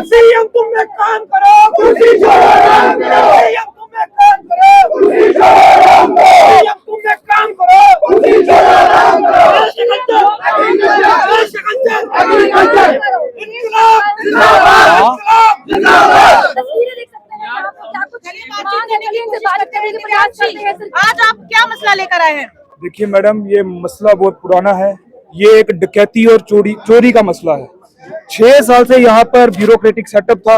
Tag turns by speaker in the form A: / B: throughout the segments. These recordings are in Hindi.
A: सीएम तुम एक काम करो, कुर्सी छोड़ो आराम करो। सीएम तुम एक काम करो, कुर्सी छोड़ो आराम करो। सीएम तुम एक काम करो, कुर्सी छोड़ो आराम करो। एग्रीकल्चर इनकलाब जिंदाबाद, इनकलाब जिंदाबाद।
B: तस्वीरें देख सकते हैं यहाँ पे, क्या कुछ मांग है, चलिए इनसे बात करने के प्रयास करते हैं।
C: आज आप क्या मसला लेकर आए हैं?
D: देखिए मैडम, ये मसला बहुत पुराना है। ये एक डकैती और चोरी का मसला है। 6 साल से यहाँ पर ब्यूरोक्रेटिक सेटअप था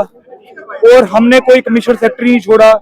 D: और हमने कोई कमीशन सेक्रेटरी नहीं छोड़ा।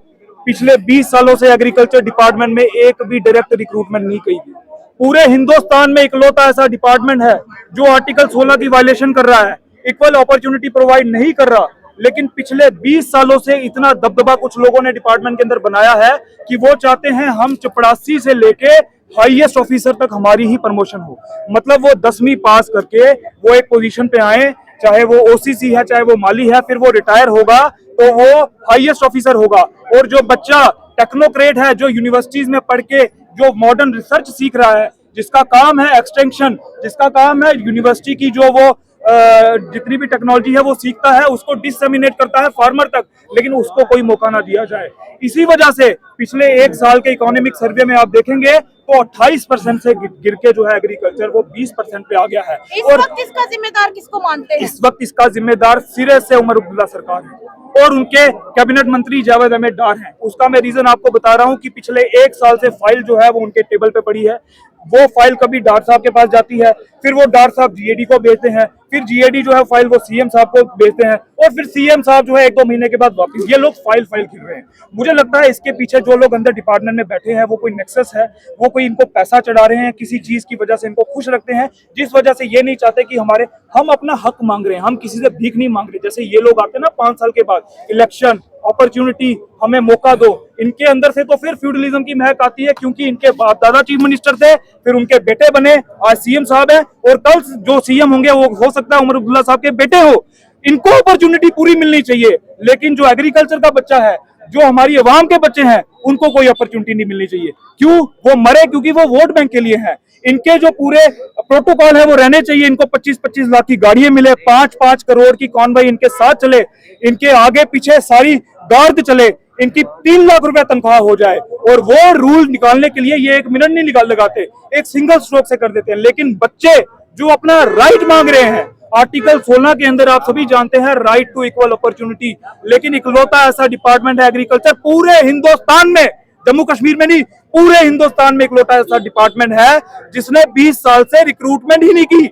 D: पिछले 20 सालों से एग्रीकल्चर डिपार्टमेंट में एक भी डायरेक्ट रिक्रूटमेंट नहीं की गई। पूरे हिंदुस्तान में इकलौता ऐसा डिपार्टमेंट है जो आर्टिकल 16 की वायलेशन कर रहा है, इक्वल अपॉर्चुनिटी प्रोवाइड नहीं कर रहा। लेकिन पिछले 20 सालों से इतना दबदबा कुछ लोगों ने डिपार्टमेंट के अंदर बनाया है कि वो चाहते हैं हम चपड़ासी से लेके हाईएस्ट ऑफिसर तक हमारी ही प्रमोशन हो। मतलब वो 10वीं पास करके वो एक पोजीशन पे आए, चाहे वो ओसीसी है चाहे वो माली है, फिर वो रिटायर होगा तो वो हाईएस्ट ऑफिसर होगा। और जो बच्चा टेक्नोक्रेट है, जो यूनिवर्सिटीज में पढ़ के जो मॉडर्न रिसर्च सीख रहा है, जिसका काम है एक्सटेंशन, जिसका काम है यूनिवर्सिटी की जो वो जितनी भी टेक्नोलॉजी है वो सीखता है, उसको डिससेमिनेट करता है फार्मर तक, लेकिन उसको कोई मौका ना दिया जाए। इसी वजह से पिछले 1 साल के इकोनॉमिक सर्वे में आप देखेंगे तो 28% से गिर के जो है एग्रीकल्चर वो 20% पे आ गया है।
C: इस
D: और
C: वक्त इसका जिम्मेदार किसको मानते हैं?
D: इस वक्त इसका जिम्मेदार सिरे से उमर अब्दुल्ला सरकार है और उनके कैबिनेट मंत्री जावेद अहमद डार हैं। उसका मैं रीजन आपको बता रहा हूं कि पिछले 1 साल से फाइल जो है वो उनके टेबल पे पड़ी है। वो फाइल कभी डार साहब के पास जाती है, फिर वो डार साहब जीएडी को भेजते हैं, फिर जीएडी जो है फाइल वो सीएम साहब को भेजते हैं और फिर सीएम साहब जो है 1-2 महीने के बाद वापस। ये लोग फाइल खेल रहे हैं। मुझे लगता है इसके पीछे जो लोग अंदर डिपार्टमेंट में बैठे हैं वो कोई नेक्सस है, वो कोई इनको पैसा चढ़ा रहे हैं, किसी चीज की वजह से इनको खुश रखते हैं, जिस वजह से ये नहीं चाहते कि हम अपना हक मांग रहे हैं, हम किसी से भीख नहीं मांग रहे। जैसे ये लोग आते हैं ना 5 साल के बाद, इलेक्शन अपॉर्चुनिटी, हमें मौका दो, इनके अंदर से तो फिर फ्यूडलिज्म की महक आती है, क्योंकि इनके बाप दादा चीफ मिनिस्टर थे, फिर उनके बेटे बने, आज सीएम साहब है और कल जो सीएम होंगे वो हो सकता है उमर अब्दुल्ला साहब के बेटे हो। इनको अपॉर्चुनिटी पूरी मिलनी चाहिए, लेकिन जो एग्रीकल्चर का बच्चा है, जो हमारी अवाम के बच्चे हैं, उनको कोई अपॉर्चुनिटी नहीं मिलनी चाहिए। क्यों? वो मरे क्योंकि वो वोट बैंक के लिए है। इनके जो पूरे प्रोटोकॉल है वो रहने चाहिए। इनको 25-25 लाख की गाड़ियां मिले, 5-5 करोड़ की कॉन्वॉय इनके साथ चले, इनके आगे पीछे सारी गार्ड चले, इनकी 3 लाख रुपया तनख्वाह हो जाए और वो रूल निकालने के लिए ये 1 मिनट नहीं लगाते, एक सिंगल स्ट्रोक से कर देते हैं। लेकिन बच्चे जो अपना राइट मांग रहे हैं, आर्टिकल 16 के अंदर आप सभी जानते हैं राइट टू इक्वल अपॉर्चुनिटी, लेकिन इकलौता ऐसा डिपार्टमेंट है एग्रीकल्चर पूरे हिंदुस्तान में, जम्मू कश्मीर में नहीं, पूरे हिंदुस्तान में इकलौता ऐसा डिपार्टमेंट है जिसने 20 साल से रिक्रूटमेंट ही नहीं की।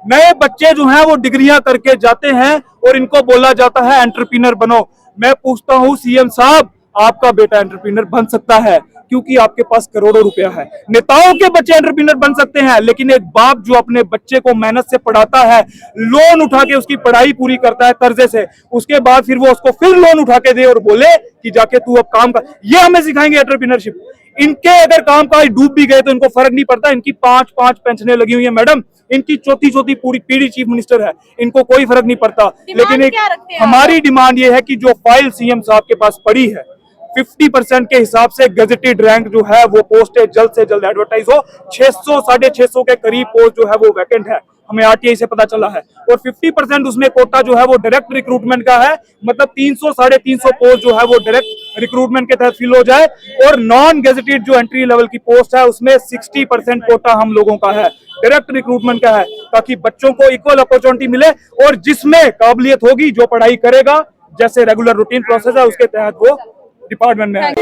D: नए बच्चे जो हैं वो डिग्रियां करके जाते हैं और इनको बोला जाता है एंटरप्रेन्योर बनो। मैं पूछता हूं सीएम साहब, आपका बेटा एंटरप्रेन्योर बन सकता है क्योंकि आपके पास करोड़ों रुपया है। नेताओं के बच्चे एंटरप्रेन्योर बन सकते हैं, लेकिन एक बाप जो अपने बच्चे को मेहनत से पढ़ाता है, लोन उठा के उसकी पढ़ाई पूरी करता है कर्जे से, उसके बाद फिर वो उसको फिर लोन उठा के दे और बोले कि जाके तू अब काम कर, ये हमें सिखाएंगे एंटरप्रेन्योरशिप। इनके अगर काम काज डूब भी गए तो इनको फर्क नहीं पड़ता। इनकी 5-5 पेंशनें लगी हुई है मैडम, इनकी चौथी पूरी पीढ़ी चीफ मिनिस्टर है, इनको कोई फर्क नहीं पड़ता। लेकिन एक हमारी डिमांड ये है कि जो फाइल सीएम साहब के पास पड़ी है 50% के हिसाब से गजेटेड रैंक जो है वो पोस्ट जल्द से जल्द एडवर्टाइज हो। 600-650 के करीब पोस्ट जो है वो वैकेंट है, हमें आरटीआई से पता चला है, और 50% उसमें कोटा जो है वो डायरेक्ट रिक्रूटमेंट का है। मतलब 300-350 पोस्ट जो है वो डायरेक्ट रिक्रूटमेंट के तहत फिल हो जाए और नॉन गजेटेड जो एंट्री लेवल की पोस्ट है उसमें 60% कोटा हम लोगों का है, डायरेक्ट रिक्रूटमेंट का है, ताकि बच्चों को इक्वल अपॉर्चुनिटी मिले और जिसमें काबिलियत होगी, जो पढ़ाई करेगा, जैसे रेगुलर रूटीन प्रोसेस है उसके तहत वो डिपार्टमेंट में है।